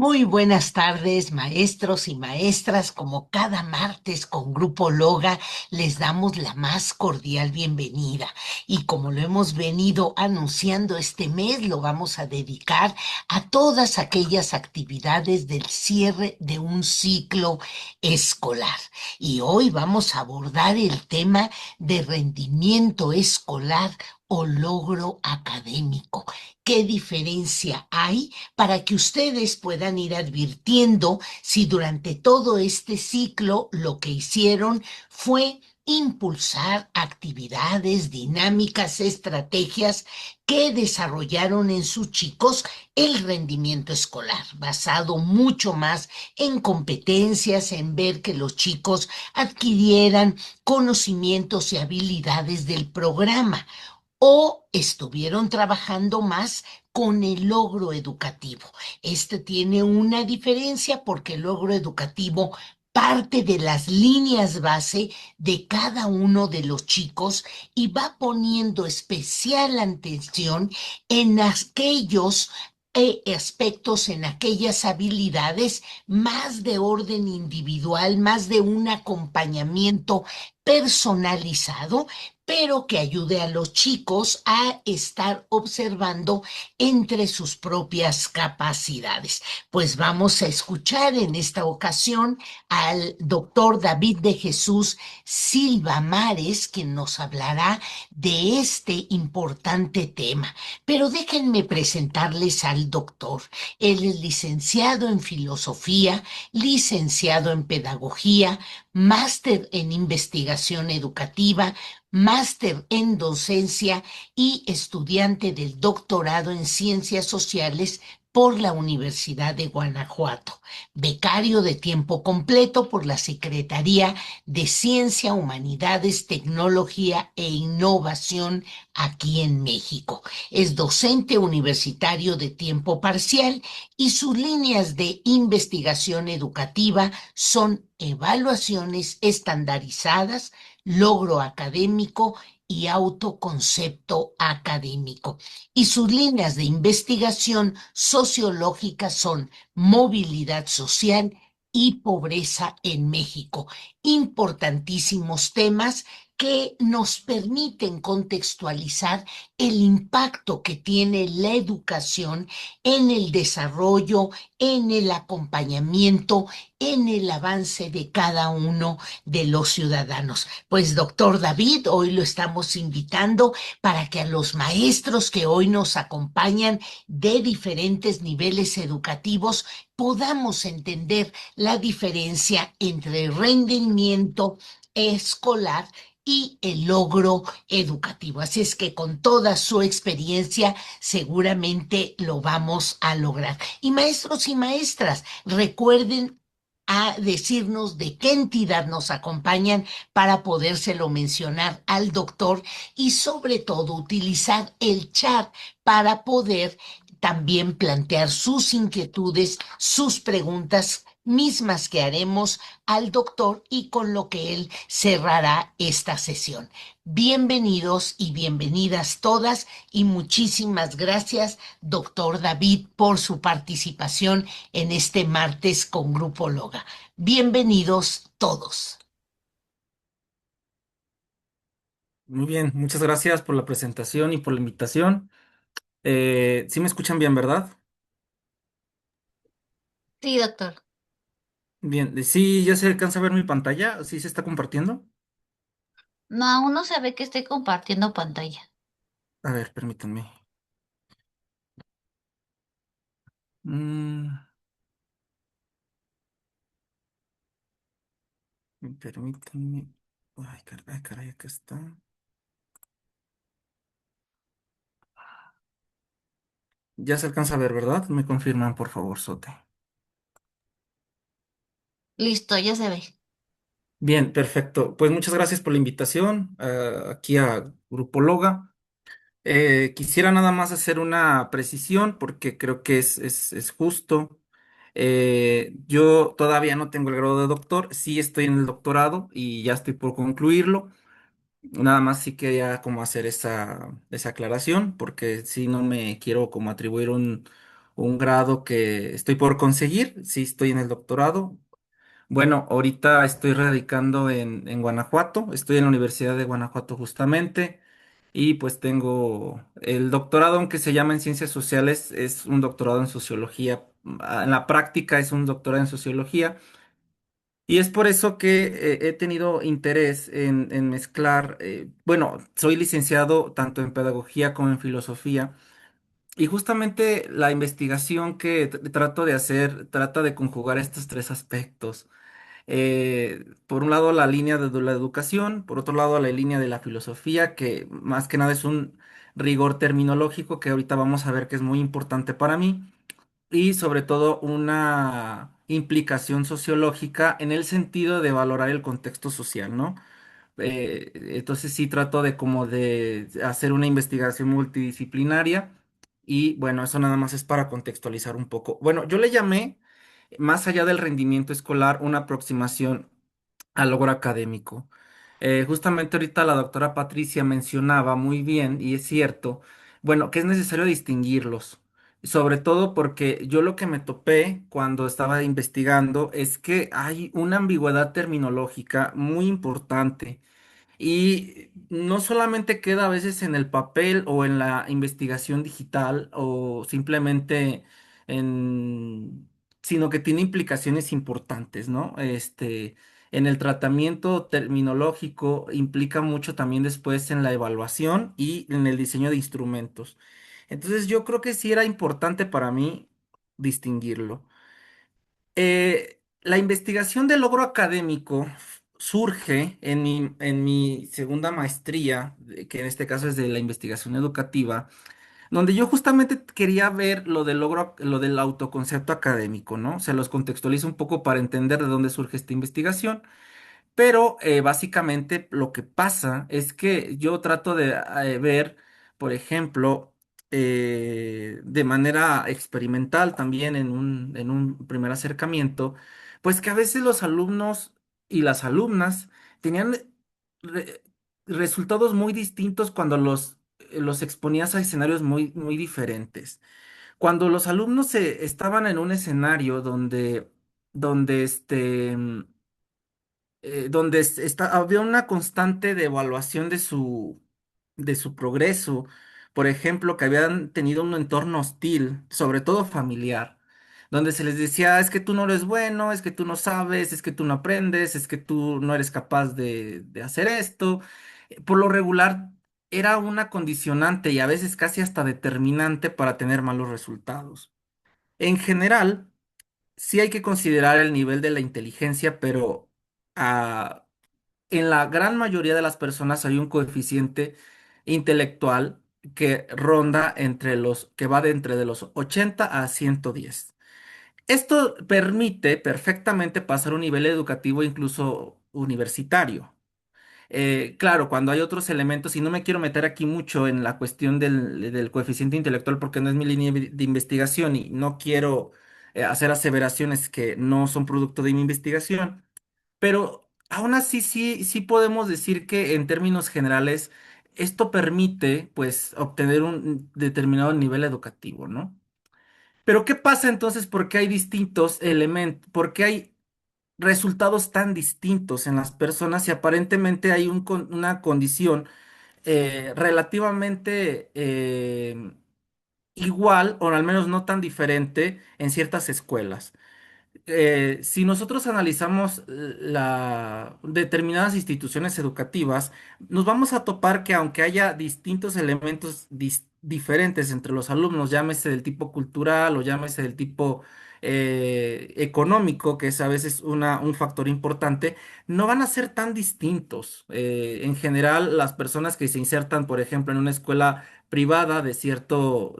Muy buenas tardes, maestros y maestras. Como cada martes con Grupo Loga, les damos la más cordial bienvenida. Y como lo hemos venido anunciando este mes, lo vamos a dedicar a todas aquellas actividades del cierre de un ciclo escolar. Y hoy vamos a abordar el tema de rendimiento escolar o logro académico. ¿Qué diferencia hay para que ustedes puedan ir advirtiendo si durante todo este ciclo lo que hicieron fue impulsar actividades, dinámicas, estrategias que desarrollaron en sus chicos el rendimiento escolar, basado mucho más en competencias, en ver que los chicos adquirieran conocimientos y habilidades del programa o estuvieron trabajando más con el logro educativo. Este tiene una diferencia porque el logro educativo parte de las líneas base de cada uno de los chicos y va poniendo especial atención en aquellos aspectos, en aquellas habilidades más de orden individual, más de un acompañamiento personalizado, pero que ayude a los chicos a estar observando entre sus propias capacidades. Pues vamos a escuchar en esta ocasión al doctor David de Jesús Silva Mares, quien nos hablará de este importante tema. Pero déjenme presentarles al doctor. Él es licenciado en filosofía, licenciado en pedagogía, máster en investigación educativa, máster en docencia y estudiante del doctorado en ciencias sociales por la Universidad de Guanajuato, becario de tiempo completo por la Secretaría de Ciencia, Humanidades, Tecnología e Innovación aquí en México. Es docente universitario de tiempo parcial y sus líneas de investigación educativa son evaluaciones estandarizadas, logro académico y autoconcepto académico. Y sus líneas de investigación sociológica son movilidad social y pobreza en México. Importantísimos temas que nos permiten contextualizar el impacto que tiene la educación en el desarrollo, en el acompañamiento, en el avance de cada uno de los ciudadanos. Pues doctor David, hoy lo estamos invitando para que a los maestros que hoy nos acompañan de diferentes niveles educativos podamos entender la diferencia entre rendimiento escolar y el logro educativo. Así es que con toda su experiencia seguramente lo vamos a lograr. Y maestros y maestras, recuerden a decirnos de qué entidad nos acompañan para podérselo mencionar al doctor y sobre todo utilizar el chat para poder también plantear sus inquietudes, sus preguntas mismas que haremos al doctor y con lo que él cerrará esta sesión. Bienvenidos y bienvenidas todas y muchísimas gracias, doctor David, por su participación en este martes con Grupo Loga. Bienvenidos todos. Muy bien, muchas gracias por la presentación y por la invitación. Sí me escuchan bien, ¿verdad? Sí, doctor. Bien, sí, ya se alcanza a ver mi pantalla, sí se está compartiendo. No, aún no se ve que esté compartiendo pantalla. A ver, permítanme. Mm, permítanme. Ay, caray, acá está. Ya se alcanza a ver, ¿verdad? Me confirman, por favor, Sote. Listo, ya se ve. Bien, perfecto. Pues muchas gracias por la invitación aquí a Grupo Loga. Quisiera nada más hacer una precisión porque creo que es justo. Yo todavía no tengo el grado de doctor, sí estoy en el doctorado y ya estoy por concluirlo. Nada más sí quería como hacer esa aclaración porque sí no me quiero como atribuir un grado que estoy por conseguir, sí estoy en el doctorado. Bueno, ahorita estoy radicando en Guanajuato, estoy en la Universidad de Guanajuato justamente, y pues tengo el doctorado, aunque se llama en ciencias sociales, es un doctorado en sociología. En la práctica es un doctorado en sociología. Y es por eso que he tenido interés en mezclar, bueno, soy licenciado tanto en pedagogía como en filosofía, y justamente la investigación que trato de hacer trata de conjugar estos tres aspectos. Por un lado la línea de la educación, por otro lado la línea de la filosofía, que más que nada es un rigor terminológico que ahorita vamos a ver que es muy importante para mí, y sobre todo una implicación sociológica en el sentido de valorar el contexto social, ¿no? Entonces sí trato de como de hacer una investigación multidisciplinaria, y bueno, eso nada más es para contextualizar un poco. Bueno, yo le llamé, más allá del rendimiento escolar, una aproximación al logro académico. Justamente ahorita la doctora Patricia mencionaba muy bien, y es cierto, bueno, que es necesario distinguirlos, sobre todo porque yo lo que me topé cuando estaba investigando es que hay una ambigüedad terminológica muy importante, y no solamente queda a veces en el papel o en la investigación digital o simplemente en, sino que tiene implicaciones importantes, ¿no? En el tratamiento terminológico implica mucho también después en la evaluación y en el diseño de instrumentos. Entonces yo creo que sí era importante para mí distinguirlo. La investigación del logro académico surge en mi segunda maestría, que en este caso es de la investigación educativa, donde yo justamente quería ver lo del logro, lo del autoconcepto académico, ¿no? Se los contextualizo un poco para entender de dónde surge esta investigación. Pero básicamente lo que pasa es que yo trato de ver, por ejemplo, de manera experimental también en un primer acercamiento, pues que a veces los alumnos y las alumnas tenían re- resultados muy distintos cuando los exponías a escenarios muy diferentes. Cuando los alumnos estaban en un escenario donde había una constante de evaluación de su progreso. Por ejemplo, que habían tenido un entorno hostil, sobre todo familiar, donde se les decía: "Ah, es que tú no eres bueno, es que tú no sabes, es que tú no aprendes, es que tú no eres capaz de hacer esto". Por lo regular, era una condicionante y a veces casi hasta determinante para tener malos resultados. En general, sí hay que considerar el nivel de la inteligencia, pero ah, en la gran mayoría de las personas hay un coeficiente intelectual que ronda que va de entre de los 80 a 110. Esto permite perfectamente pasar un nivel educativo incluso universitario. Claro, cuando hay otros elementos, y no me quiero meter aquí mucho en la cuestión del coeficiente intelectual porque no es mi línea de investigación y no quiero hacer aseveraciones que no son producto de mi investigación, pero aún así sí podemos decir que en términos generales esto permite pues obtener un determinado nivel educativo, ¿no? Pero ¿qué pasa entonces? ¿Por qué hay distintos elementos? ¿Por qué hay resultados tan distintos en las personas y aparentemente hay una condición relativamente igual, o al menos no tan diferente en ciertas escuelas? Si nosotros analizamos determinadas instituciones educativas, nos vamos a topar que aunque haya distintos elementos diferentes entre los alumnos, llámese del tipo cultural o llámese del tipo económico, que es a veces un factor importante, no van a ser tan distintos. En general, las personas que se insertan, por ejemplo, en una escuela privada de cierto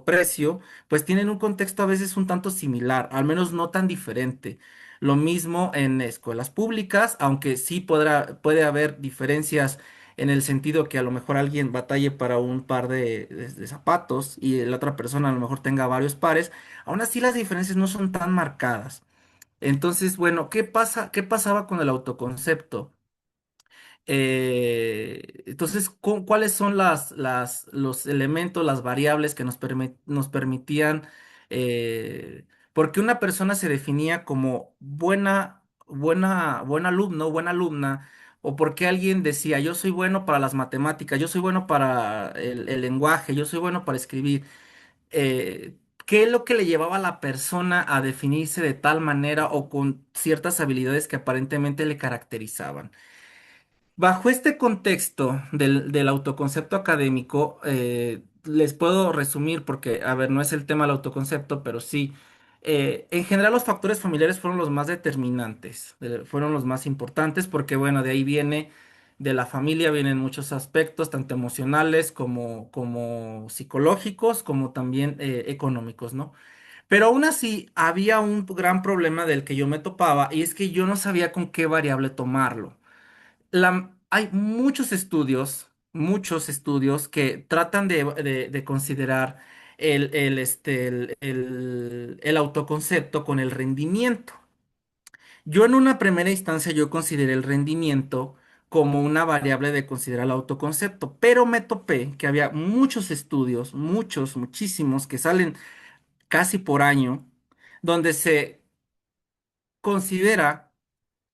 precio, pues tienen un contexto a veces un tanto similar, al menos no tan diferente. Lo mismo en escuelas públicas, aunque sí puede haber diferencias en el sentido que a lo mejor alguien batalle para un par de zapatos y la otra persona a lo mejor tenga varios pares. Aún así las diferencias no son tan marcadas. Entonces, bueno, ¿qué pasaba con el autoconcepto? Entonces, ¿cuáles son los elementos, las variables que nos permitían Eh, porque una persona se definía como buen alumno, buena alumna, o porque alguien decía, yo soy bueno para las matemáticas, yo soy bueno para el lenguaje, yo soy bueno para escribir. ¿Qué es lo que le llevaba a la persona a definirse de tal manera o con ciertas habilidades que aparentemente le caracterizaban? Bajo este contexto del autoconcepto académico, les puedo resumir porque, a ver, no es el tema del autoconcepto, pero sí, en general los factores familiares fueron los más determinantes, fueron los más importantes porque, bueno, de ahí viene, de la familia vienen muchos aspectos, tanto emocionales como psicológicos, como también económicos, ¿no? Pero aún así, había un gran problema del que yo me topaba y es que yo no sabía con qué variable tomarlo. Hay muchos estudios que tratan de considerar el autoconcepto con el rendimiento. Yo en una primera instancia yo consideré el rendimiento como una variable de considerar el autoconcepto, pero me topé que había muchos estudios, muchísimos, que salen casi por año, donde se considera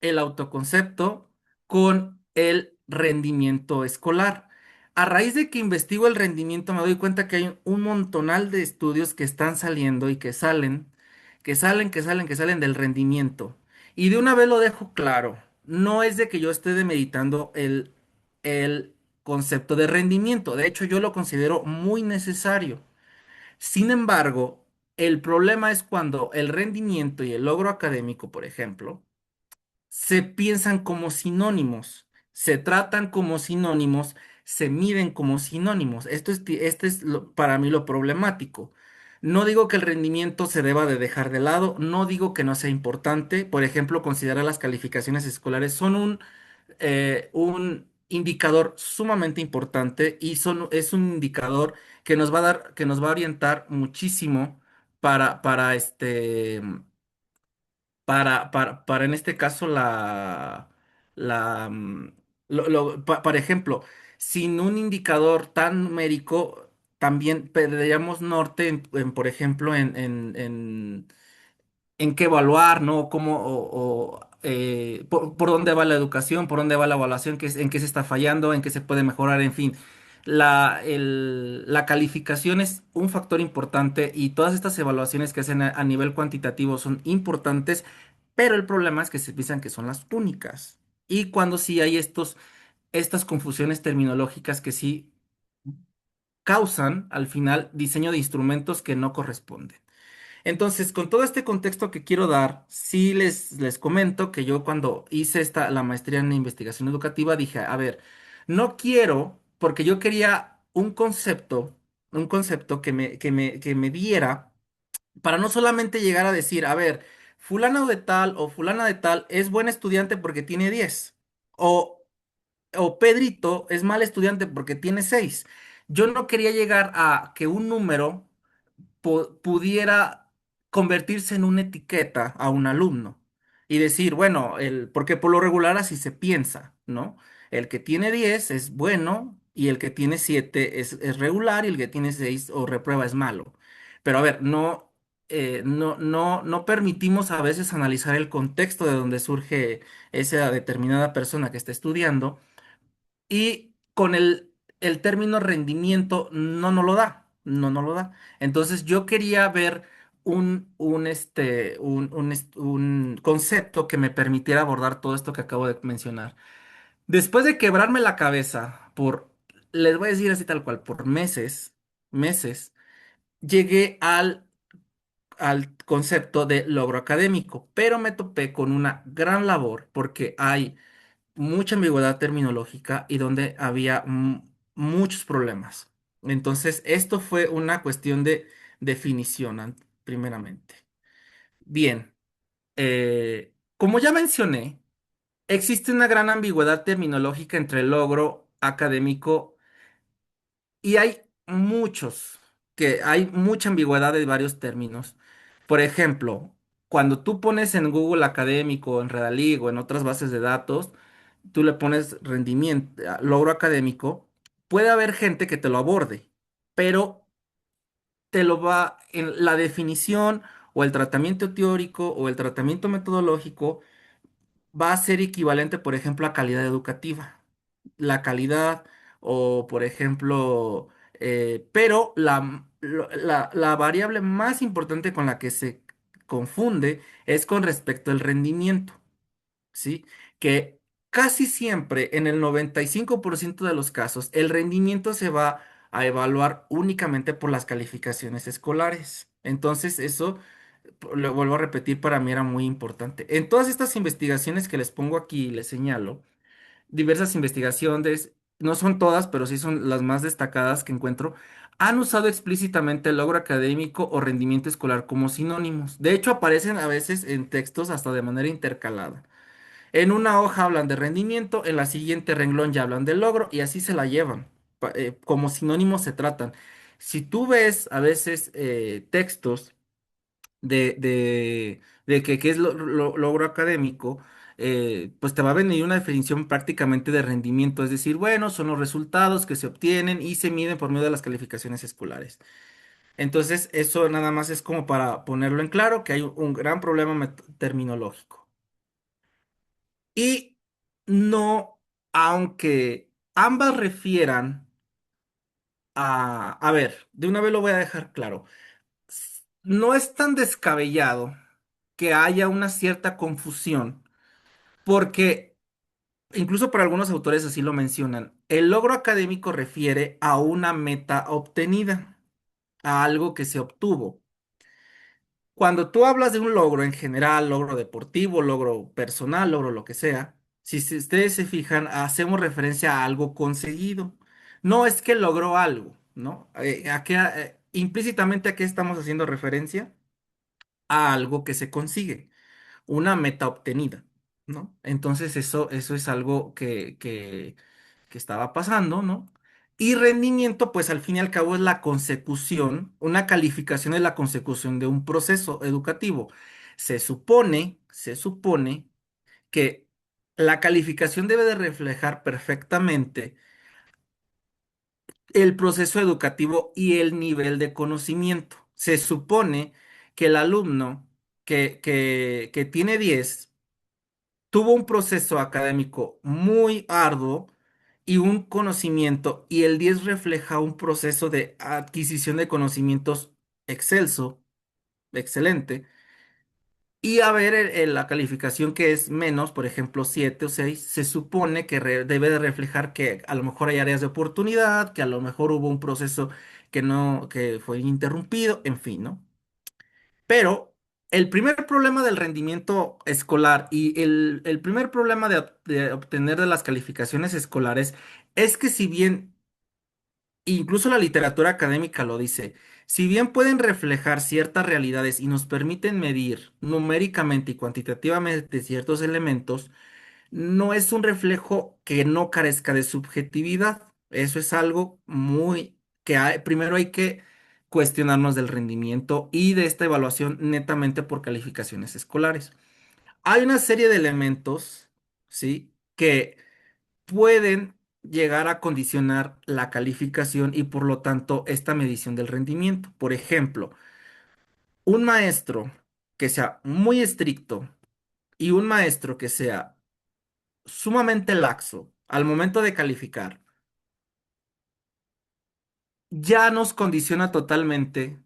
el autoconcepto con el rendimiento escolar. A raíz de que investigo el rendimiento, me doy cuenta que hay un montonal de estudios que están saliendo y que salen del rendimiento. Y de una vez lo dejo claro, no es de que yo esté demeritando el concepto de rendimiento. De hecho, yo lo considero muy necesario. Sin embargo, el problema es cuando el rendimiento y el logro académico, por ejemplo, se piensan como sinónimos, se tratan como sinónimos, se miden como sinónimos. Para mí lo problemático. No digo que el rendimiento se deba de dejar de lado, no digo que no sea importante. Por ejemplo, considerar las calificaciones escolares son un indicador sumamente importante y es un indicador que nos va a orientar muchísimo para para en este caso la, mm, por ejemplo, sin un indicador tan numérico, también perderíamos norte por ejemplo, en qué evaluar, ¿no? Cómo, por dónde va la educación, por dónde va la evaluación, en qué se está fallando, en qué se puede mejorar, en fin. La calificación es un factor importante y todas estas evaluaciones que hacen a nivel cuantitativo son importantes, pero el problema es que se piensan que son las únicas. Y cuando sí hay estas confusiones terminológicas que sí causan al final diseño de instrumentos que no corresponden. Entonces, con todo este contexto que quiero dar, sí les comento que yo cuando hice la maestría en investigación educativa dije, a ver, no quiero, porque yo quería un concepto que me diera para no solamente llegar a decir, a ver, fulano de tal o fulana de tal es buen estudiante porque tiene 10 o, o Pedrito es mal estudiante porque tiene 6. Yo no quería llegar a que un número pudiera convertirse en una etiqueta a un alumno y decir, bueno, porque por lo regular así se piensa, ¿no? El que tiene 10 es bueno y el que tiene 7 es regular y el que tiene 6 o reprueba es malo. Pero a ver, no permitimos a veces analizar el contexto de donde surge esa determinada persona que está estudiando y con el término rendimiento no lo da, no lo da. Entonces yo quería ver un concepto que me permitiera abordar todo esto que acabo de mencionar. Después de quebrarme la cabeza les voy a decir así tal cual, por meses, llegué al concepto de logro académico, pero me topé con una gran labor porque hay mucha ambigüedad terminológica y donde había muchos problemas. Entonces, esto fue una cuestión de definición, primeramente. Bien, como ya mencioné, existe una gran ambigüedad terminológica entre el logro académico y hay mucha ambigüedad de varios términos. Por ejemplo, cuando tú pones en Google Académico, en Redalig o en otras bases de datos, tú le pones rendimiento, logro académico, puede haber gente que te lo aborde, pero te lo va en la definición o el tratamiento teórico o el tratamiento metodológico va a ser equivalente, por ejemplo, a calidad educativa. La calidad o, por ejemplo, pero la variable más importante con la que se confunde es con respecto al rendimiento, ¿sí? Que casi siempre, en el 95% de los casos, el rendimiento se va a evaluar únicamente por las calificaciones escolares. Entonces, eso, lo vuelvo a repetir, para mí era muy importante. En todas estas investigaciones que les pongo aquí, les señalo, diversas investigaciones, no son todas, pero sí son las más destacadas que encuentro, han usado explícitamente el logro académico o rendimiento escolar como sinónimos. De hecho, aparecen a veces en textos hasta de manera intercalada. En una hoja hablan de rendimiento, en la siguiente renglón ya hablan de logro y así se la llevan. Como sinónimos se tratan. Si tú ves a veces textos de que qué es logro académico, pues te va a venir una definición prácticamente de rendimiento, es decir, bueno, son los resultados que se obtienen y se miden por medio de las calificaciones escolares. Entonces, eso nada más es como para ponerlo en claro, que hay un gran problema terminológico. Y no, aunque ambas refieran a ver, de una vez lo voy a dejar claro, no es tan descabellado que haya una cierta confusión, porque incluso para algunos autores así lo mencionan, el logro académico refiere a una meta obtenida, a algo que se obtuvo. Cuando tú hablas de un logro en general, logro deportivo, logro personal, logro lo que sea, si ustedes se fijan, hacemos referencia a algo conseguido. No es que logró algo, ¿no? Implícitamente a qué estamos haciendo referencia? A algo que se consigue, una meta obtenida, ¿no? Entonces eso es algo que estaba pasando, ¿no? Y rendimiento, pues al fin y al cabo es la consecución, una calificación es la consecución de un proceso educativo. Se supone que la calificación debe de reflejar perfectamente el proceso educativo y el nivel de conocimiento. Se supone que el alumno que tiene 10 tuvo un proceso académico muy arduo y un conocimiento, y el 10 refleja un proceso de adquisición de conocimientos excelso, excelente, y a ver la calificación que es menos, por ejemplo 7 o 6 se supone que debe de reflejar que a lo mejor hay áreas de oportunidad, que a lo mejor hubo un proceso que no, que fue interrumpido, en fin, ¿no? Pero el primer problema del rendimiento escolar y el primer problema de obtener de las calificaciones escolares es que, si bien incluso la literatura académica lo dice, si bien pueden reflejar ciertas realidades y nos permiten medir numéricamente y cuantitativamente ciertos elementos, no es un reflejo que no carezca de subjetividad. Eso es algo muy primero hay que cuestionarnos del rendimiento y de esta evaluación netamente por calificaciones escolares. Hay una serie de elementos, ¿sí? Que pueden llegar a condicionar la calificación y por lo tanto esta medición del rendimiento. Por ejemplo, un maestro que sea muy estricto y un maestro que sea sumamente laxo al momento de calificar, ya nos condiciona totalmente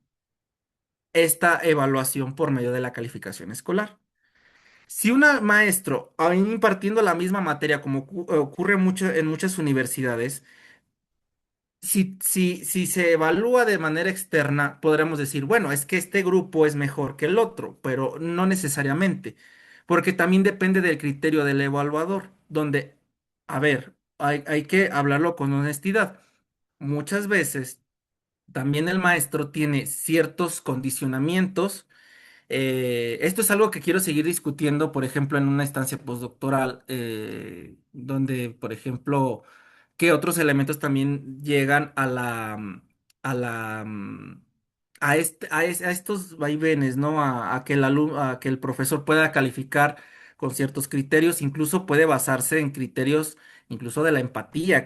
esta evaluación por medio de la calificación escolar. Si un maestro, aun impartiendo la misma materia, como ocurre mucho en muchas universidades, si se evalúa de manera externa, podremos decir, bueno, es que este grupo es mejor que el otro, pero no necesariamente, porque también depende del criterio del evaluador, donde, a ver, hay que hablarlo con honestidad. Muchas veces también el maestro tiene ciertos condicionamientos. Esto es algo que quiero seguir discutiendo, por ejemplo, en una estancia postdoctoral, donde, por ejemplo, que otros elementos también llegan a la, a estos vaivenes, ¿no? A que a que el profesor pueda calificar con ciertos criterios, incluso puede basarse en criterios incluso de la empatía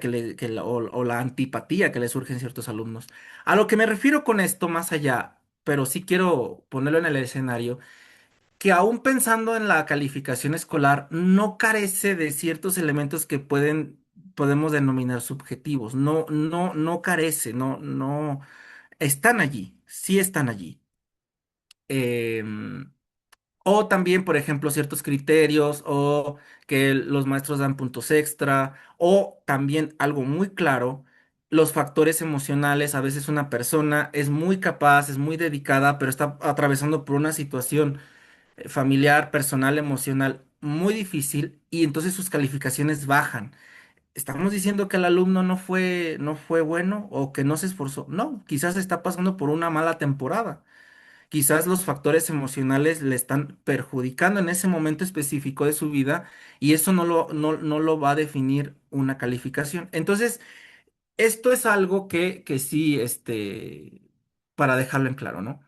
o la antipatía que le surge en ciertos alumnos. A lo que me refiero con esto más allá, pero sí quiero ponerlo en el escenario, que aún pensando en la calificación escolar, no carece de ciertos elementos que podemos denominar subjetivos. No, no, no carece, no, están allí, sí están allí. Em, o también, por ejemplo, ciertos criterios o que los maestros dan puntos extra o también algo muy claro, los factores emocionales. A veces una persona es muy capaz, es muy dedicada, pero está atravesando por una situación familiar, personal, emocional muy difícil y entonces sus calificaciones bajan. ¿Estamos diciendo que el alumno no fue bueno o que no se esforzó? No, quizás está pasando por una mala temporada. Quizás los factores emocionales le están perjudicando en ese momento específico de su vida y eso no lo va a definir una calificación. Entonces, esto es algo que sí, para dejarlo en claro, ¿no?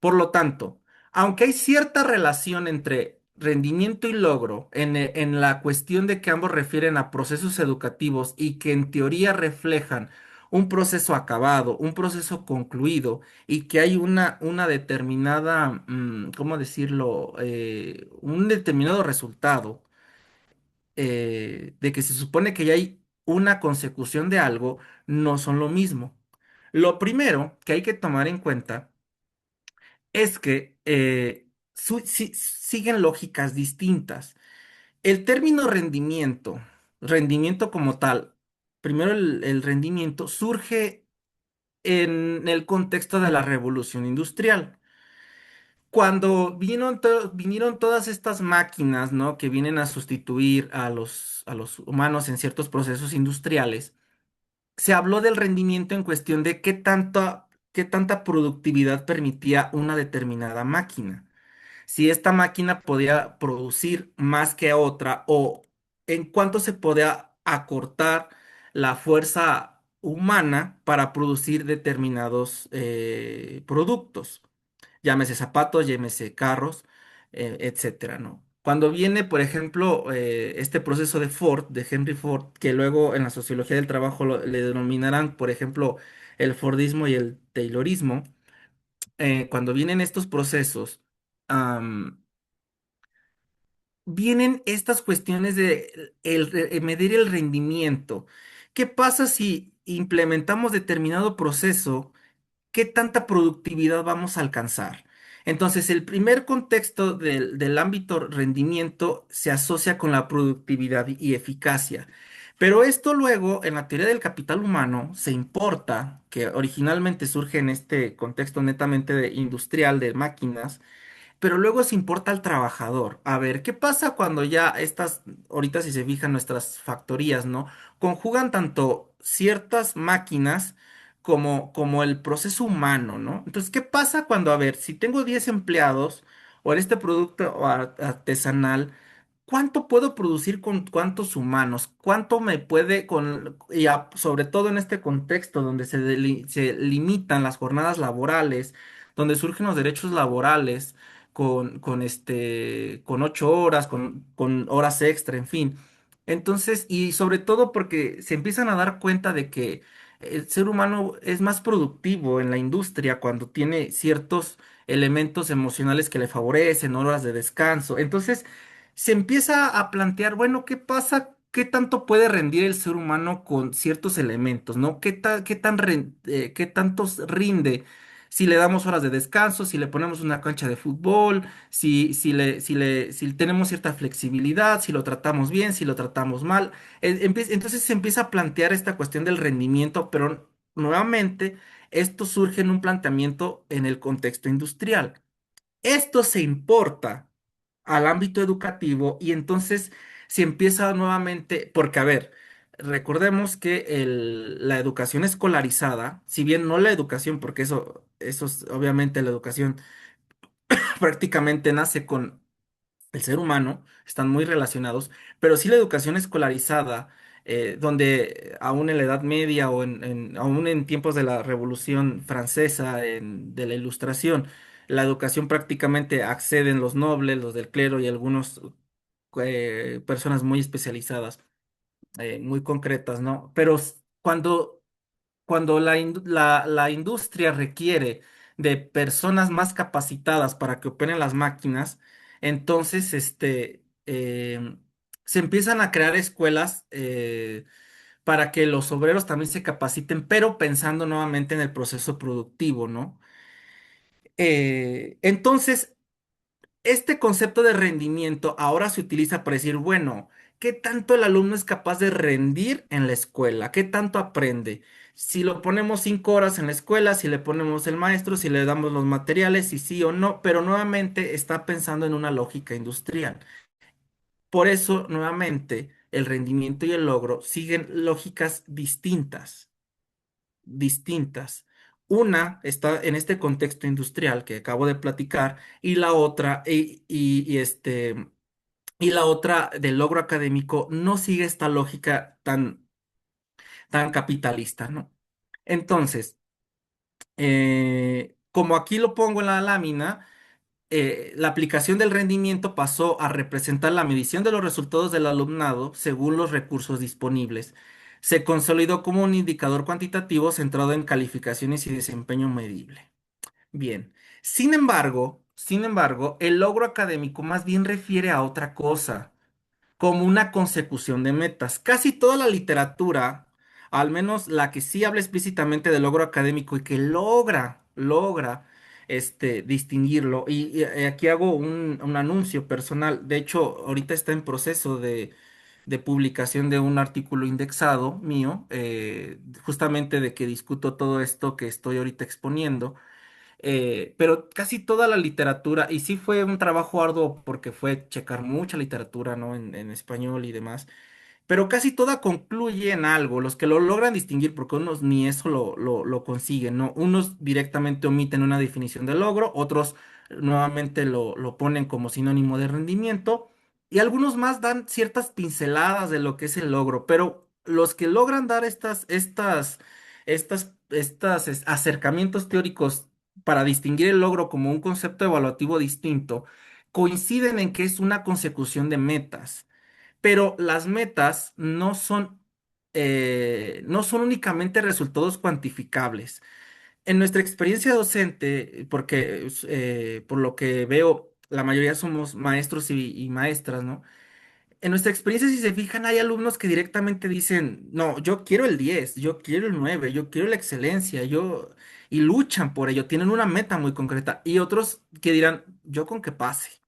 Por lo tanto, aunque hay cierta relación entre rendimiento y logro en la cuestión de que ambos refieren a procesos educativos y que en teoría reflejan un proceso acabado, un proceso concluido y que hay una determinada, ¿cómo decirlo? Un determinado resultado, de que se supone que ya hay una consecución de algo, no son lo mismo. Lo primero que hay que tomar en cuenta es que siguen lógicas distintas. El término rendimiento, rendimiento como tal, primero el rendimiento surge en el contexto de la revolución industrial. Cuando vinieron todas estas máquinas, ¿no? Que vienen a sustituir a los humanos en ciertos procesos industriales, se habló del rendimiento en cuestión de qué tanta productividad permitía una determinada máquina, si esta máquina podía producir más que otra o en cuánto se podía acortar la fuerza humana para producir determinados productos, llámese zapatos, llámese carros, etcétera, ¿no? Cuando viene, por ejemplo, este proceso de Ford, de Henry Ford, que luego en la sociología del trabajo le denominarán, por ejemplo, el Fordismo y el Taylorismo, cuando vienen estos procesos, vienen estas cuestiones de medir el rendimiento. ¿Qué pasa si implementamos determinado proceso? ¿Qué tanta productividad vamos a alcanzar? Entonces, el primer contexto del ámbito rendimiento se asocia con la productividad y eficacia. Pero esto luego, en la teoría del capital humano, se importa, que originalmente surge en este contexto netamente industrial de máquinas, pero luego se importa al trabajador. A ver, ¿qué pasa cuando ya ahorita si se fijan nuestras factorías, ¿no? Conjugan tanto ciertas máquinas como el proceso humano, ¿no? Entonces, ¿qué pasa cuando, a ver, si tengo 10 empleados o en este producto artesanal, ¿cuánto puedo producir con cuántos humanos? ¿Cuánto me puede sobre todo en este contexto donde se limitan las jornadas laborales, donde surgen los derechos laborales? Con 8 horas, con horas extra, en fin. Entonces, y sobre todo porque se empiezan a dar cuenta de que el ser humano es más productivo en la industria cuando tiene ciertos elementos emocionales que le favorecen, horas de descanso. Entonces, se empieza a plantear, bueno, ¿qué pasa? ¿Qué tanto puede rendir el ser humano con ciertos elementos, ¿no? ¿Qué tantos rinde si le damos horas de descanso, si le ponemos una cancha de fútbol, si tenemos cierta flexibilidad, si lo tratamos bien, si lo tratamos mal? Entonces se empieza a plantear esta cuestión del rendimiento, pero nuevamente esto surge en un planteamiento en el contexto industrial. Esto se importa al ámbito educativo y entonces se empieza nuevamente, porque a ver, recordemos que la educación escolarizada, si bien no la educación, porque eso es obviamente la educación prácticamente nace con el ser humano, están muy relacionados, pero sí la educación escolarizada, donde aún en la Edad Media o aún en tiempos de la Revolución Francesa, de la Ilustración, la educación prácticamente acceden los nobles, los del clero y algunos personas muy especializadas. muy concretas, ¿no? Pero cuando la industria requiere de personas más capacitadas para que operen las máquinas, entonces se empiezan a crear escuelas para que los obreros también se capaciten, pero pensando nuevamente en el proceso productivo, ¿no? Entonces, este concepto de rendimiento ahora se utiliza para decir, bueno, ¿qué tanto el alumno es capaz de rendir en la escuela? ¿Qué tanto aprende? Si lo ponemos 5 horas en la escuela, si le ponemos el maestro, si le damos los materiales, si sí o no, pero nuevamente está pensando en una lógica industrial. Por eso, nuevamente, el rendimiento y el logro siguen lógicas distintas. Una está en este contexto industrial que acabo de platicar y la otra, y la otra del logro académico no sigue esta lógica tan capitalista, ¿no? Entonces, como aquí lo pongo en la lámina, la aplicación del rendimiento pasó a representar la medición de los resultados del alumnado según los recursos disponibles. Se consolidó como un indicador cuantitativo centrado en calificaciones y desempeño medible. Bien. Sin embargo, el logro académico más bien refiere a otra cosa como una consecución de metas. Casi toda la literatura, al menos la que sí habla explícitamente del logro académico y que logra distinguirlo. Y aquí hago un anuncio personal. De hecho, ahorita está en proceso de publicación de un artículo indexado mío, justamente de que discuto todo esto que estoy ahorita exponiendo. Pero casi toda la literatura, y sí fue un trabajo arduo porque fue checar mucha literatura, ¿no? En español y demás, pero casi toda concluye en algo. Los que lo logran distinguir, porque unos ni eso lo consiguen, ¿no? Unos directamente omiten una definición de logro, otros nuevamente lo ponen como sinónimo de rendimiento, y algunos más dan ciertas pinceladas de lo que es el logro, pero los que logran dar acercamientos teóricos para distinguir el logro como un concepto evaluativo distinto, coinciden en que es una consecución de metas, pero las metas no son únicamente resultados cuantificables. En nuestra experiencia docente, porque por lo que veo, la mayoría somos maestros y maestras, ¿no? En nuestra experiencia, si se fijan, hay alumnos que directamente dicen, no, yo quiero el 10, yo quiero el 9, yo quiero la excelencia, y luchan por ello, tienen una meta muy concreta, y otros que dirán, yo con que pase.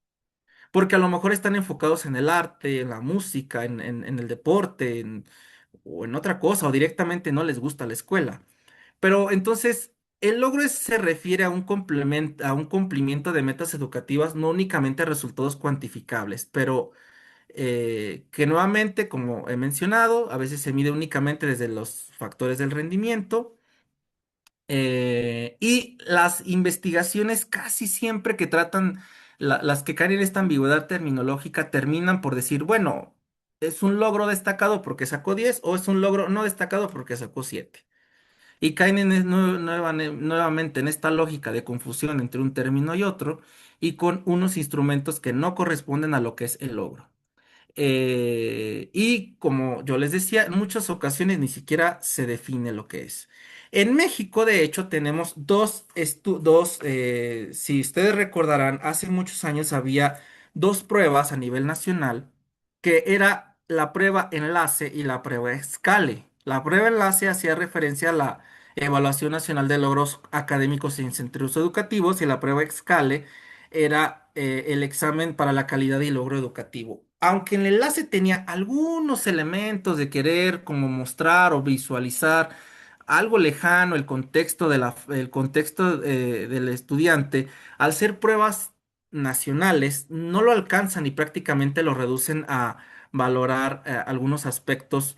Porque a lo mejor están enfocados en el arte, en la música, en el deporte, o en otra cosa, o directamente no les gusta la escuela. Pero entonces, el logro se refiere a a un cumplimiento de metas educativas, no únicamente a resultados cuantificables, pero que nuevamente, como he mencionado, a veces se mide únicamente desde los factores del rendimiento. Y las investigaciones casi siempre que tratan, las que caen en esta ambigüedad terminológica, terminan por decir, bueno, es un logro destacado porque sacó 10 o es un logro no destacado porque sacó 7. Y caen nuevamente en esta lógica de confusión entre un término y otro y con unos instrumentos que no corresponden a lo que es el logro. Y como yo les decía, en muchas ocasiones ni siquiera se define lo que es. En México, de hecho, tenemos si ustedes recordarán, hace muchos años había dos pruebas a nivel nacional, que era la prueba enlace y la prueba escale. La prueba enlace hacía referencia a la Evaluación Nacional de Logros Académicos en Centros Educativos y la prueba escale era el examen para la calidad y logro educativo. Aunque el enlace tenía algunos elementos de querer como mostrar o visualizar algo lejano, el contexto del estudiante, al ser pruebas nacionales, no lo alcanzan y prácticamente lo reducen a valorar algunos aspectos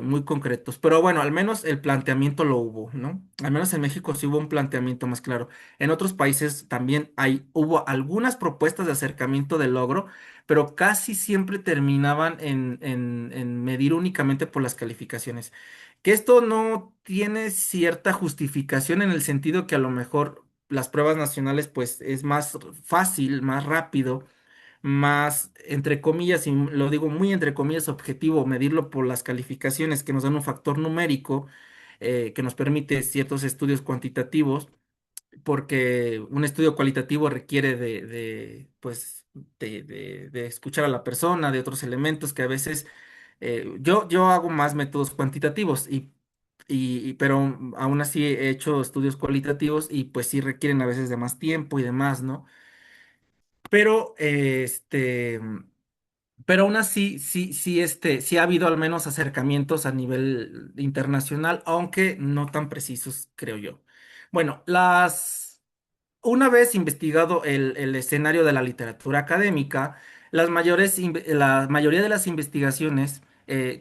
muy concretos. Pero bueno, al menos el planteamiento lo hubo, ¿no? Al menos en México sí hubo un planteamiento más claro. En otros países también hubo algunas propuestas de acercamiento del logro, pero casi siempre terminaban en medir únicamente por las calificaciones. Que esto no tiene cierta justificación en el sentido que a lo mejor las pruebas nacionales pues es más fácil, más rápido, más, entre comillas, y lo digo muy entre comillas, objetivo, medirlo por las calificaciones que nos dan un factor numérico que nos permite ciertos estudios cuantitativos, porque un estudio cualitativo requiere pues, de escuchar a la persona, de otros elementos que a veces yo hago más métodos cuantitativos pero aún así he hecho estudios cualitativos y pues sí requieren a veces de más tiempo y demás, ¿no? Pero pero aún así sí ha habido al menos acercamientos a nivel internacional, aunque no tan precisos, creo yo. Bueno, una vez investigado el escenario de la literatura académica, la mayoría de las investigaciones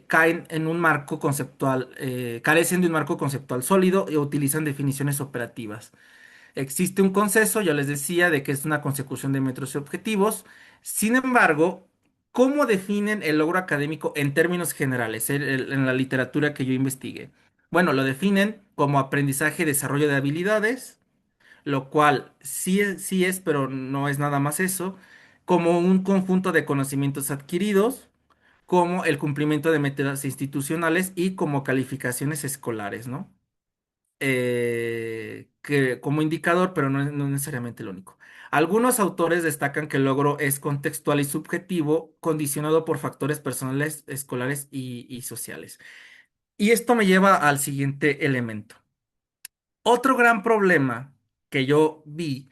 caen en un marco conceptual, carecen de un marco conceptual sólido y utilizan definiciones operativas. Existe un consenso, yo les decía, de que es una consecución de metros y objetivos. Sin embargo, ¿cómo definen el logro académico en términos generales, en la literatura que yo investigué? Bueno, lo definen como aprendizaje y desarrollo de habilidades, lo cual sí es, pero no es nada más eso, como un conjunto de conocimientos adquiridos, como el cumplimiento de metas institucionales y como calificaciones escolares, ¿no? Que como indicador, pero no es necesariamente el único. Algunos autores destacan que el logro es contextual y subjetivo, condicionado por factores personales, escolares y sociales. Y esto me lleva al siguiente elemento. Otro gran problema que yo vi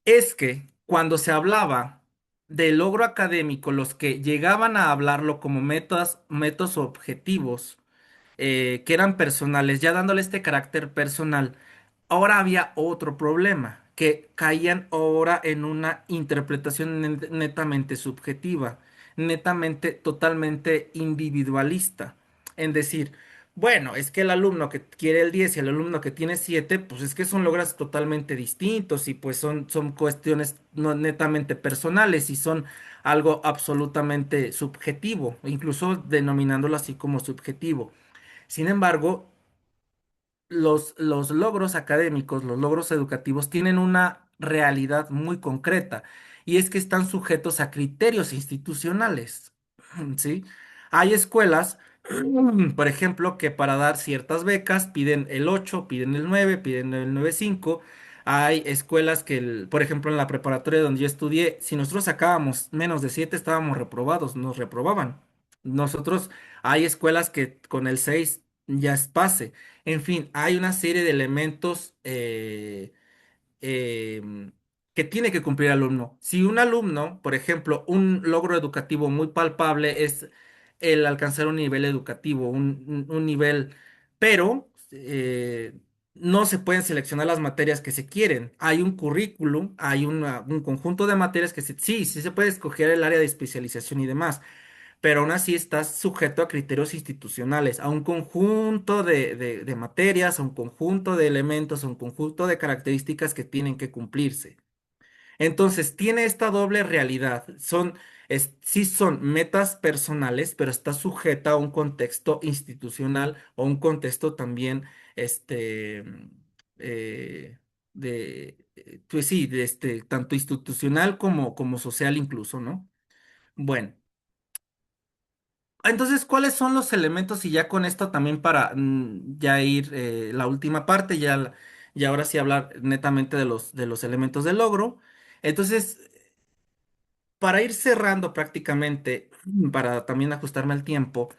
es que cuando se hablaba del logro académico, los que llegaban a hablarlo como metas objetivos, que eran personales, ya dándole este carácter personal, ahora había otro problema, que caían ahora en una interpretación netamente subjetiva, netamente, totalmente individualista. En decir, bueno, es que el alumno que quiere el 10 y el alumno que tiene 7 pues es que son logros totalmente distintos y pues son cuestiones no netamente personales y son algo absolutamente subjetivo, incluso denominándolo así como subjetivo. Sin embargo, los logros académicos, los logros educativos tienen una realidad muy concreta y es que están sujetos a criterios institucionales, ¿sí? Hay escuelas, por ejemplo, que para dar ciertas becas piden el 8, piden el 9, piden el 9,5. Hay escuelas que, por ejemplo, en la preparatoria donde yo estudié, si nosotros sacábamos menos de 7 estábamos reprobados, nos reprobaban. Nosotros, hay escuelas que con el 6 ya es pase. En fin, hay una serie de elementos em, que tiene que cumplir el alumno. Si un alumno, por ejemplo, un logro educativo muy palpable es el alcanzar un nivel educativo, un nivel, pero no se pueden seleccionar las materias que se quieren. Hay un currículum, hay un conjunto de materias que sí se puede escoger el área de especialización y demás, pero aún así estás sujeto a criterios institucionales, a un conjunto de materias, a un conjunto de elementos, a un conjunto de características que tienen que cumplirse. Entonces, tiene esta doble realidad. Sí son metas personales, pero está sujeta a un contexto institucional o un contexto también, este, pues sí, tanto institucional como social incluso, ¿no? Bueno. Entonces, ¿cuáles son los elementos? Y ya con esto también para ya ir la última parte, ya ahora sí hablar netamente de los elementos del logro. Entonces, para ir cerrando prácticamente, para también ajustarme al tiempo,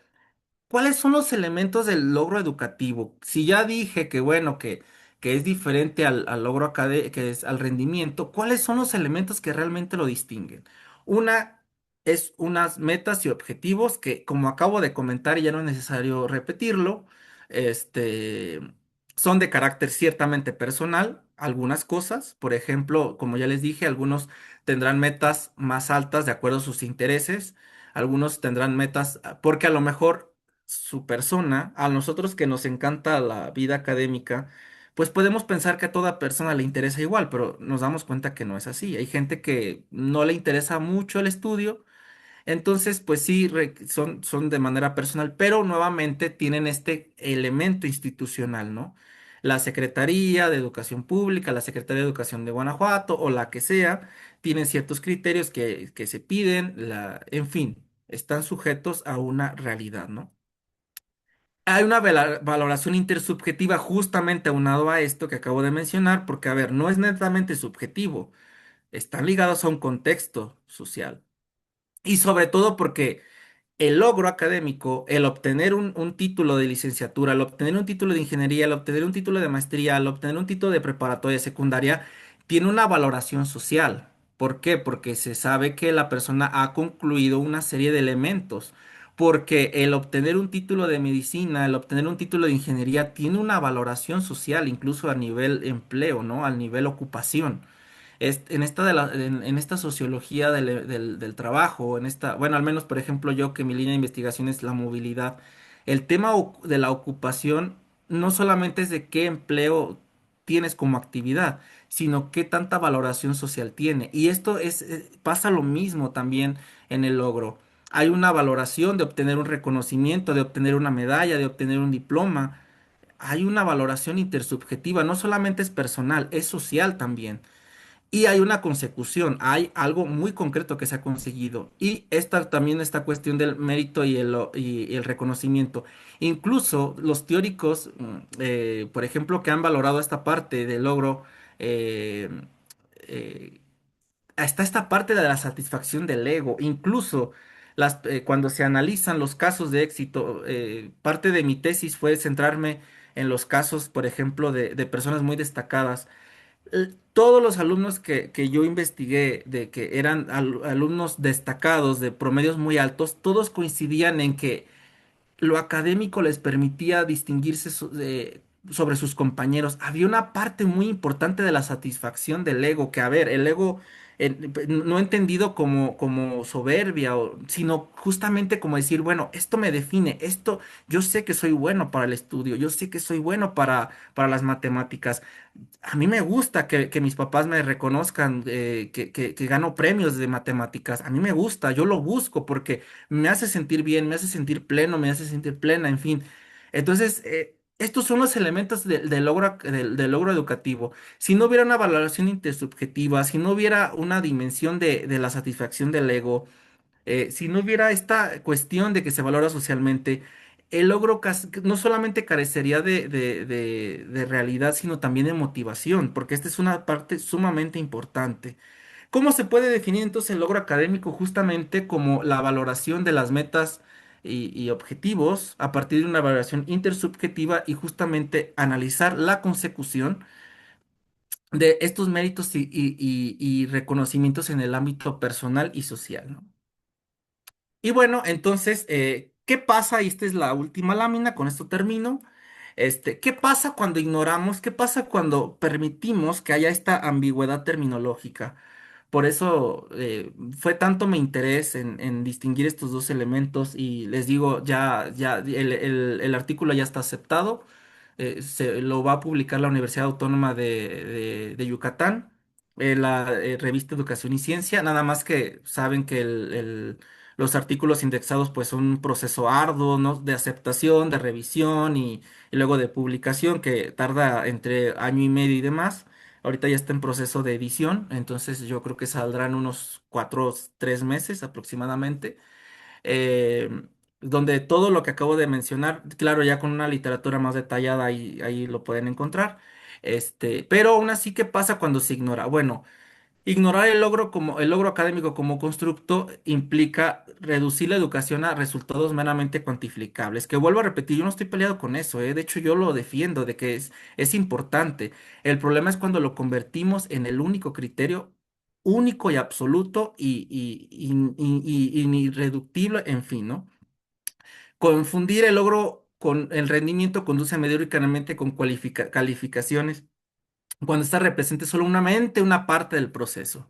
¿cuáles son los elementos del logro educativo? Si ya dije que bueno, que es diferente al logro académico, que es al rendimiento, ¿cuáles son los elementos que realmente lo distinguen? Una es unas metas y objetivos que, como acabo de comentar, y ya no es necesario repetirlo, este, son de carácter ciertamente personal, algunas cosas, por ejemplo, como ya les dije, algunos tendrán metas más altas de acuerdo a sus intereses, algunos tendrán metas, porque a lo mejor su persona, a nosotros que nos encanta la vida académica, pues podemos pensar que a toda persona le interesa igual, pero nos damos cuenta que no es así. Hay gente que no le interesa mucho el estudio, entonces pues sí, son de manera personal, pero nuevamente tienen este elemento institucional, ¿no? La Secretaría de Educación Pública, la Secretaría de Educación de Guanajuato o la que sea, tienen ciertos criterios que se piden, en fin, están sujetos a una realidad, ¿no? Hay una valoración intersubjetiva justamente aunado a esto que acabo de mencionar, porque, a ver, no es netamente subjetivo, están ligados a un contexto social. Y sobre todo porque el logro académico, el obtener un título de licenciatura, el obtener un título de ingeniería, el obtener un título de maestría, el obtener un título de preparatoria secundaria, tiene una valoración social. ¿Por qué? Porque se sabe que la persona ha concluido una serie de elementos. Porque el obtener un título de medicina, el obtener un título de ingeniería, tiene una valoración social, incluso a nivel empleo, ¿no? Al nivel ocupación en esta en esta sociología del trabajo, en esta, bueno, al menos por ejemplo yo que mi línea de investigación es la movilidad, el tema de la ocupación no solamente es de qué empleo tienes como actividad, sino qué tanta valoración social tiene. Y esto pasa lo mismo también en el logro. Hay una valoración de obtener un reconocimiento, de obtener una medalla, de obtener un diploma. Hay una valoración intersubjetiva, no solamente es personal, es social también. Y hay una consecución, hay algo muy concreto que se ha conseguido. Y esta también esta cuestión del mérito y el reconocimiento. Incluso los teóricos, por ejemplo, que han valorado esta parte del logro, eh, eh, está esta parte de la satisfacción del ego. Incluso cuando se analizan los casos de éxito, parte de mi tesis fue centrarme en los casos, por ejemplo, de personas muy destacadas. Todos los alumnos que yo investigué, de que eran alumnos destacados de promedios muy altos, todos coincidían en que lo académico les permitía distinguirse sobre sus compañeros. Había una parte muy importante de la satisfacción del ego, que a ver, el ego no entendido como soberbia, sino justamente como decir, bueno, esto me define, esto, yo sé que soy bueno para el estudio, yo sé que soy bueno para las matemáticas. A mí me gusta que mis papás me reconozcan que gano premios de matemáticas. A mí me gusta, yo lo busco porque me hace sentir bien, me hace sentir pleno, me hace sentir plena, en fin. Entonces, estos son los elementos del logro educativo. Si no hubiera una valoración intersubjetiva, si no hubiera una dimensión de la satisfacción del ego, si no hubiera esta cuestión de que se valora socialmente, el logro no solamente carecería de realidad, sino también de motivación, porque esta es una parte sumamente importante. ¿Cómo se puede definir entonces el logro académico? Justamente como la valoración de las metas y objetivos a partir de una valoración intersubjetiva y justamente analizar la consecución de estos méritos y reconocimientos en el ámbito personal y social, ¿no? Y bueno, entonces, ¿qué pasa? Y esta es la última lámina, con esto termino. ¿Qué pasa cuando ignoramos? ¿Qué pasa cuando permitimos que haya esta ambigüedad terminológica? Por eso fue tanto mi interés en distinguir estos dos elementos y les digo, ya el artículo ya está aceptado, se lo va a publicar la Universidad Autónoma de Yucatán, la revista Educación y Ciencia, nada más que saben que los artículos indexados pues son un proceso arduo, ¿no? De aceptación, de revisión y luego de publicación que tarda entre año y medio y demás. Ahorita ya está en proceso de edición, entonces yo creo que saldrán unos 3 meses aproximadamente, eh, donde todo lo que acabo de mencionar, claro, ya con una literatura más detallada ahí lo pueden encontrar. Pero aún así, ¿qué pasa cuando se ignora? Bueno, ignorar el logro académico como constructo implica reducir la educación a resultados meramente cuantificables. Que vuelvo a repetir, yo no estoy peleado con eso, ¿eh? De hecho, yo lo defiendo de que es importante. El problema es cuando lo convertimos en el único criterio, único y absoluto y irreductible, en fin, ¿no? Confundir el logro con el rendimiento conduce mayoritariamente con calificaciones cuando está represente solamente una parte del proceso.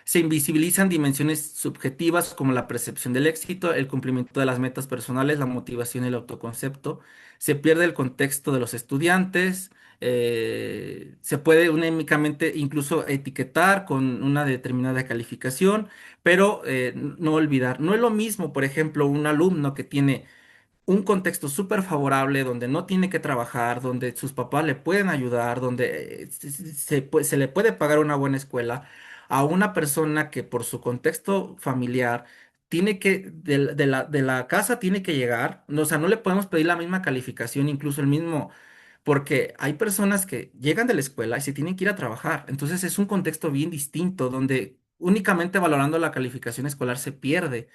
Se invisibilizan dimensiones subjetivas como la percepción del éxito, el cumplimiento de las metas personales, la motivación y el autoconcepto. Se pierde el contexto de los estudiantes. Se puede únicamente incluso etiquetar con una determinada calificación, pero no olvidar. No es lo mismo, por ejemplo, un alumno que tiene un contexto súper favorable donde no tiene que trabajar, donde sus papás le pueden ayudar, donde se le puede pagar una buena escuela, a una persona que por su contexto familiar tiene que, de la casa tiene que llegar, no, o sea, no le podemos pedir la misma calificación, incluso el mismo, porque hay personas que llegan de la escuela y se tienen que ir a trabajar, entonces es un contexto bien distinto, donde únicamente valorando la calificación escolar se pierde.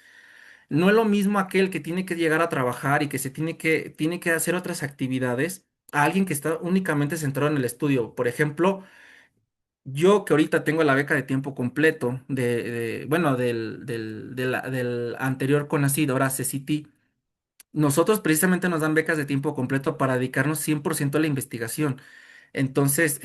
No es lo mismo aquel que tiene que llegar a trabajar y que tiene que hacer otras actividades a alguien que está únicamente centrado en el estudio. Por ejemplo, yo que ahorita tengo la beca de tiempo completo bueno, del anterior CONACYT, ahora CCT, nosotros precisamente nos dan becas de tiempo completo para dedicarnos 100% a la investigación. Entonces,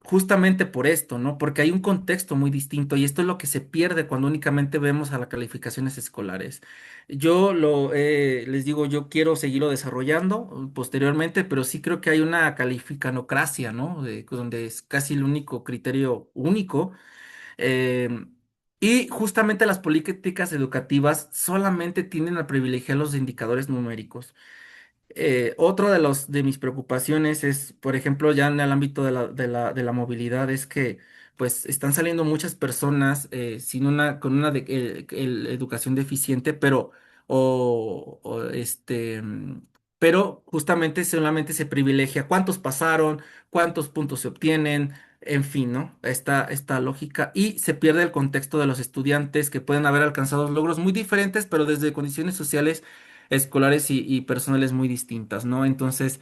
justamente por esto, ¿no? Porque hay un contexto muy distinto y esto es lo que se pierde cuando únicamente vemos a las calificaciones escolares. Les digo, yo quiero seguirlo desarrollando posteriormente, pero sí creo que hay una calificanocracia, ¿no? Donde es casi el único criterio único. em, y justamente las políticas educativas solamente tienden a privilegiar los indicadores numéricos. Otro de de mis preocupaciones es, por ejemplo, ya en el ámbito de la movilidad, es que pues están saliendo muchas personas sin con una educación deficiente, pero pero justamente solamente se privilegia cuántos pasaron, cuántos puntos se obtienen, en fin, ¿no? Esta lógica y se pierde el contexto de los estudiantes que pueden haber alcanzado logros muy diferentes, pero desde condiciones sociales escolares y personales muy distintas, ¿no? Entonces,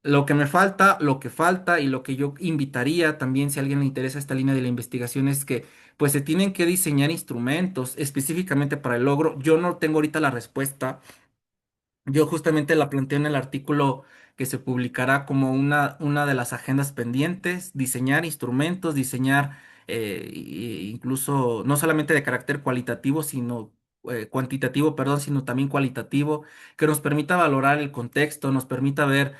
lo que falta y lo que yo invitaría también, si a alguien le interesa esta línea de la investigación, es que pues se tienen que diseñar instrumentos específicamente para el logro. Yo no tengo ahorita la respuesta. Yo justamente la planteé en el artículo que se publicará como una de las agendas pendientes, diseñar instrumentos, diseñar incluso no solamente de carácter cualitativo, sino cuantitativo, perdón, sino también cualitativo, que nos permita valorar el contexto, nos permita ver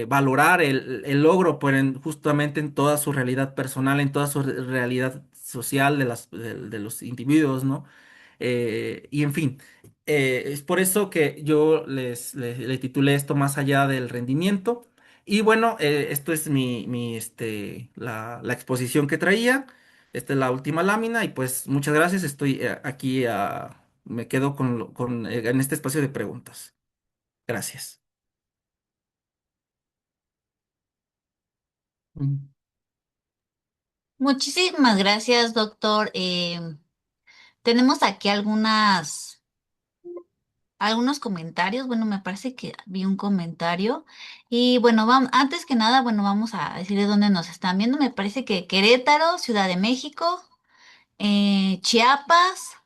valorar el logro pues, justamente en toda su realidad personal, en toda su realidad social de los individuos, ¿no? Y en fin, es por eso que yo le titulé esto más allá del rendimiento. Y bueno, esto es la exposición que traía. Esta es la última lámina y pues muchas gracias. Estoy aquí, me quedo en este espacio de preguntas. Gracias. Mm. Muchísimas gracias, doctor. Tenemos aquí algunos comentarios. Bueno, me parece que vi un comentario. Y bueno, vamos, antes que nada, bueno, vamos a decir de dónde nos están viendo. Me parece que Querétaro, Ciudad de México, Chiapas.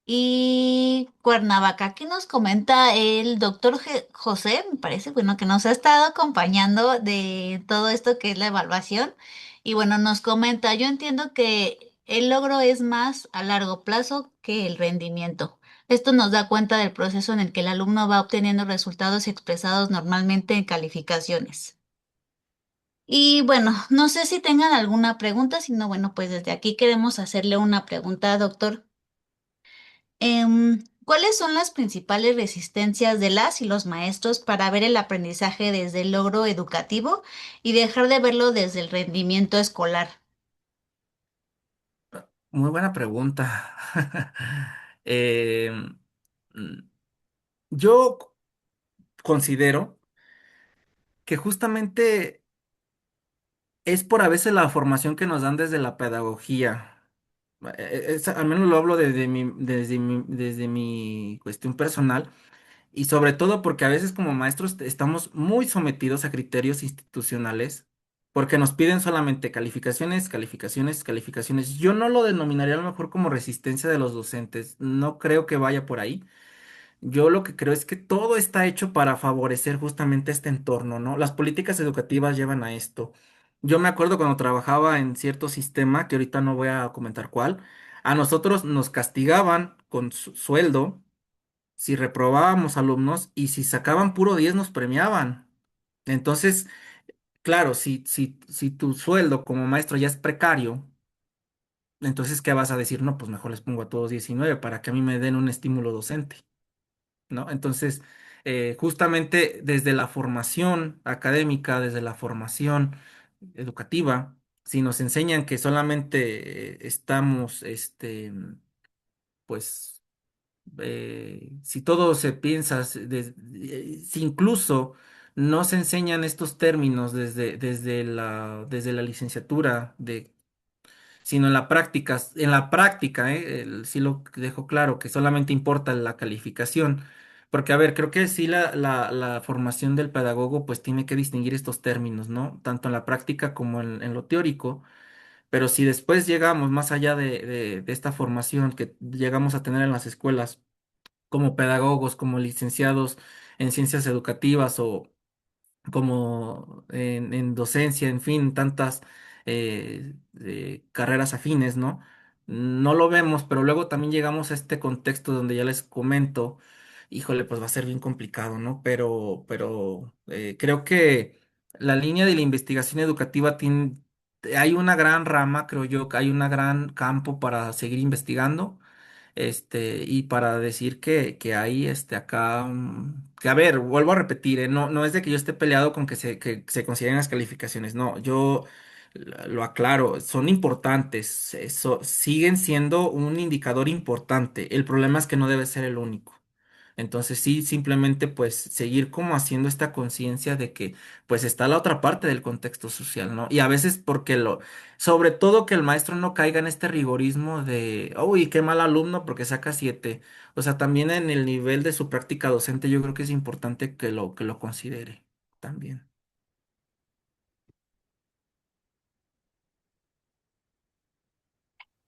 Y Cuernavaca, aquí nos comenta el doctor José, me parece, bueno, que nos ha estado acompañando de todo esto que es la evaluación. Y bueno, nos comenta, yo entiendo que el logro es más a largo plazo que el rendimiento. Esto nos da cuenta del proceso en el que el alumno va obteniendo resultados expresados normalmente en calificaciones. Y bueno, no sé si tengan alguna pregunta, si no, bueno, pues desde aquí queremos hacerle una pregunta, doctor. ¿Cuáles son las principales resistencias de las y los maestros para ver el aprendizaje desde el logro educativo y dejar de verlo desde el rendimiento escolar? Muy buena pregunta. Eh, mm, yo considero que justamente es por a veces la formación que nos dan desde la pedagogía. Al menos lo hablo desde mi cuestión personal. Y sobre todo porque a veces como maestros estamos muy sometidos a criterios institucionales porque nos piden solamente calificaciones, calificaciones, calificaciones. Yo no lo denominaría a lo mejor como resistencia de los docentes. No creo que vaya por ahí. Yo lo que creo es que todo está hecho para favorecer justamente este entorno, ¿no? Las políticas educativas llevan a esto. Yo me acuerdo cuando trabajaba en cierto sistema, que ahorita no voy a comentar cuál, a nosotros nos castigaban con sueldo si reprobábamos alumnos y si sacaban puro 10 nos premiaban. Entonces, claro, si tu sueldo como maestro ya es precario, entonces, ¿qué vas a decir? No, pues mejor les pongo a todos 19 para que a mí me den un estímulo docente. ¿no? Entonces, justamente desde la formación académica, desde la formación educativa, si nos enseñan que solamente estamos, pues, si todo se piensa, si incluso no se enseñan estos términos desde la licenciatura, sino en la práctica, sí lo dejo claro, que solamente importa la calificación. Porque, a ver, creo que sí la formación del pedagogo pues tiene que distinguir estos términos, ¿no? Tanto en la práctica como en lo teórico. Pero si después llegamos más allá de esta formación que llegamos a tener en las escuelas, como pedagogos, como licenciados en ciencias educativas o como en docencia, en fin, tantas carreras afines, ¿no? No lo vemos, pero luego también llegamos a este contexto donde ya les comento, híjole, pues va a ser bien complicado, ¿no? Pero creo que la línea de la investigación educativa tiene, hay una gran rama, creo yo, que hay un gran campo para seguir investigando, y para decir que hay acá, que a ver, vuelvo a repetir, no es de que yo esté peleado con que se consideren las calificaciones, no, yo lo aclaro, son importantes, siguen siendo un indicador importante, el problema es que no debe ser el único. Entonces sí, simplemente pues seguir como haciendo esta conciencia de que pues está la otra parte del contexto social, ¿no? Y a veces sobre todo que el maestro no caiga en este rigorismo de, uy, qué mal alumno porque saca 7. O sea, también en el nivel de su práctica docente yo creo que es importante que lo considere también.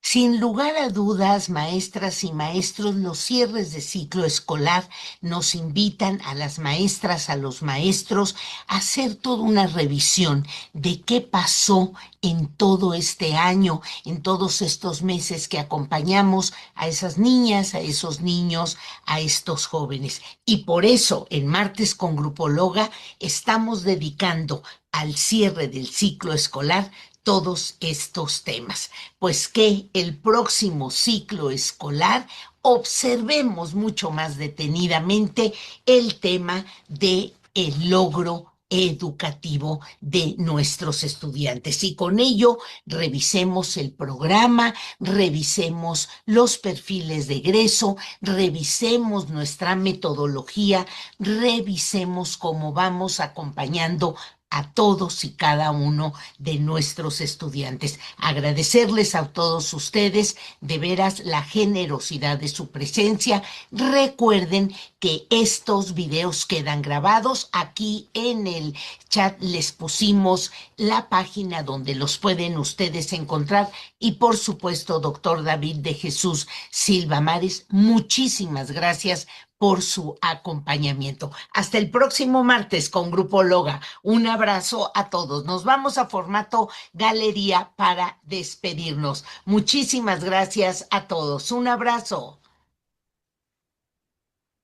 Sin lugar a dudas, maestras y maestros, los cierres de ciclo escolar nos invitan a las maestras, a los maestros, a hacer toda una revisión de qué pasó en todo este año, en todos estos meses que acompañamos a esas niñas, a esos niños, a estos jóvenes. Y por eso, en Martes con Grupóloga, estamos dedicando al cierre del ciclo escolar todos estos temas, pues que el próximo ciclo escolar observemos mucho más detenidamente el tema de el logro educativo de nuestros estudiantes y con ello revisemos el programa, revisemos los perfiles de egreso, revisemos nuestra metodología, revisemos cómo vamos acompañando a todos y cada uno de nuestros estudiantes. Agradecerles a todos ustedes de veras la generosidad de su presencia. Recuerden que estos videos quedan grabados. Aquí en el chat les pusimos la página donde los pueden ustedes encontrar y por supuesto, doctor David de Jesús Silva Mares, muchísimas gracias por su acompañamiento. Hasta el próximo martes con Grupo Loga. Un abrazo a todos. Nos vamos a formato galería para despedirnos. Muchísimas gracias a todos. Un abrazo.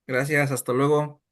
Gracias, hasta luego.